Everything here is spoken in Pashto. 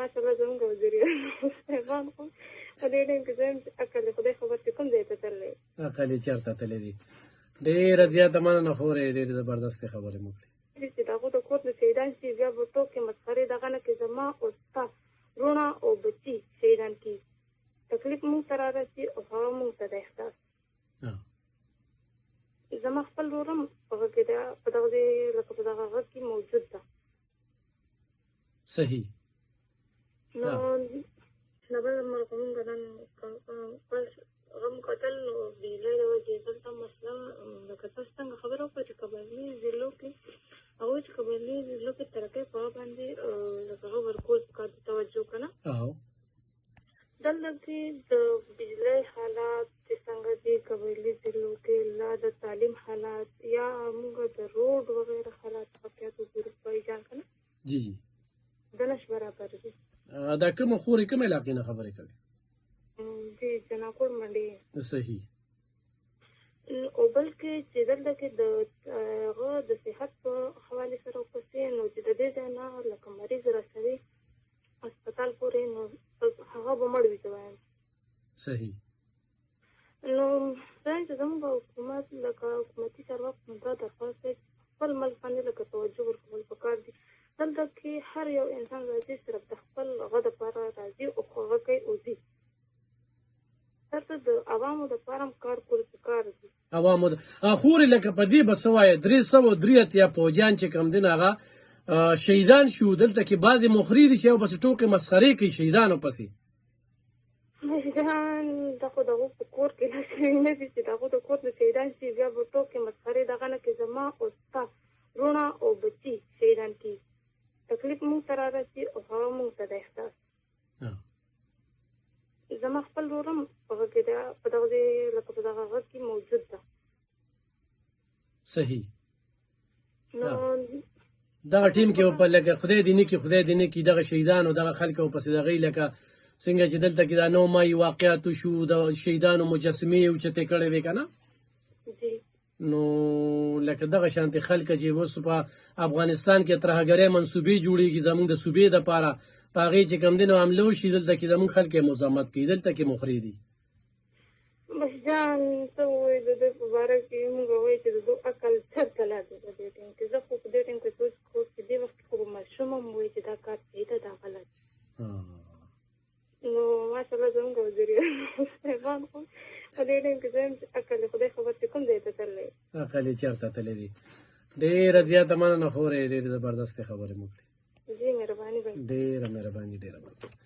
ماشاءالله زموږ وزیر صاحبان خو په دې ټایم کې زم عقل خدای خبر چې کوم ځای ته تللی عقل یې چېرته تللی دي. ډېره زیاته مننه خورې، ډېرې زبردستې خبرې مو کړې. چې د هغو د کور د شهیدان شي بیا به ټوکې مسخرې دغه نه کې زما او ستا وروڼه او بچي شهیدان کېږي، تکلیف موږ ته را رسي او هغه موږ ته د احساس زما خپل ورور هم هغه کې په دغه ځای لکه په دغه غږ کې موجود ده. صحیح. نو د بل مرغومونږ نن غم قتل نو بجلۍ د وجې دلته مسله لکه تاسو څنګه خبره وکړه چې قبایلي ضلعو کې هغوی چې قبایلي ضلعو کې ترقۍ په هغه باندې لکه هغه ورکول پکار د توجه که نه دلته کې د بجلۍ حالات چې څنګه دي قبایلي ضلعو کې لا د تعلیم حالات یا موږ د روډ وغیره حالات واقعیت وګورو بھائی جان که نه جی جی د نش برابر دي. دا کومه خورې کومه علاقې نه خبرې کوي؟ جی جناکوړ منډي. صحیح. او بلکې چې دلته کې د هغه د صحت په حوالې سره ورپسې نو چې د دې ځای نه لکه مریض رسوي هسپتال پورې نو هغه به مړ وي زه وایم. صحیح. نو دا چې زموږ حکومت لکه حکومتي چارواکو دا درخواست دی خپل ملک باندې لکه توجه ورکول پکار دي. دلته کې هر یو انسان راځي صرف د خپل هغه دپاره راځي او هغه کوي او ځي. د عوامو د پاره کار کول پکار دي. عوامو خورې لکه په دې به څه وایه 383 فوجیان چې کوم دي هغه شهیدان شو. دلته کې بعضې مخري دي چې یو پسې ټوکې مسخرې کوي شهیدانو پسې. شهیدان دا خو د هغو په کور کې داسې نه دي چې د هغو د کور د شهیدان شي بیا به ټوکې مسخرې دغه نه کې زما او ستا وروڼه او بچي شهیدان کېږي، تکلیف موږ ته را رسي او هغه موږ ته د احساس زما خپل ورور هم هغه کې په دغه ځای لکه په دغه غږ کې موجود ده. صحیح. نو دغه ټیم کې په لکه خدای دې نه کړي خدای دې نه کړي دغه شهیدانو دغه خلک ورپسې د هغوی لکه څنګه چې دلته کې دا 9 مای واقعاتو شو د شهیدانو مجسمې یې اوچتې کړې وې که نه نو لکه دغه شانتې خلک چې اوس په افغانستان کې ترهګرۍ منصوبې جوړېږي زموږ د صوبې دپاره په هغې چې کوم دی نو حمله وشي دلته کې زموږ خلک یې مزاحمت کوي دلته کې مخري دي. بس جان څه ووایي د دوی په باره کې موږ وایي چې د دوی عقل چېرته لا دی په دې ټایم کې. زه خو په دې ټایم کې سوچ کوم چې دې وخت کې خو به ماشوم هم وایي چې دا کار صحیح ده دا غلط. نو ماشاءالله زموږ وزیر صاحبان خو په دې ټایم کې زم عقل خدای خبر چې کوم ځای ته تللی عقل یې چېرته تللی دي. ډېره زیاته مننه خورې، ډېرې زبردستې خبرې مو کړې. جی مهرباني. ډېره مهرباني ډېره مننه.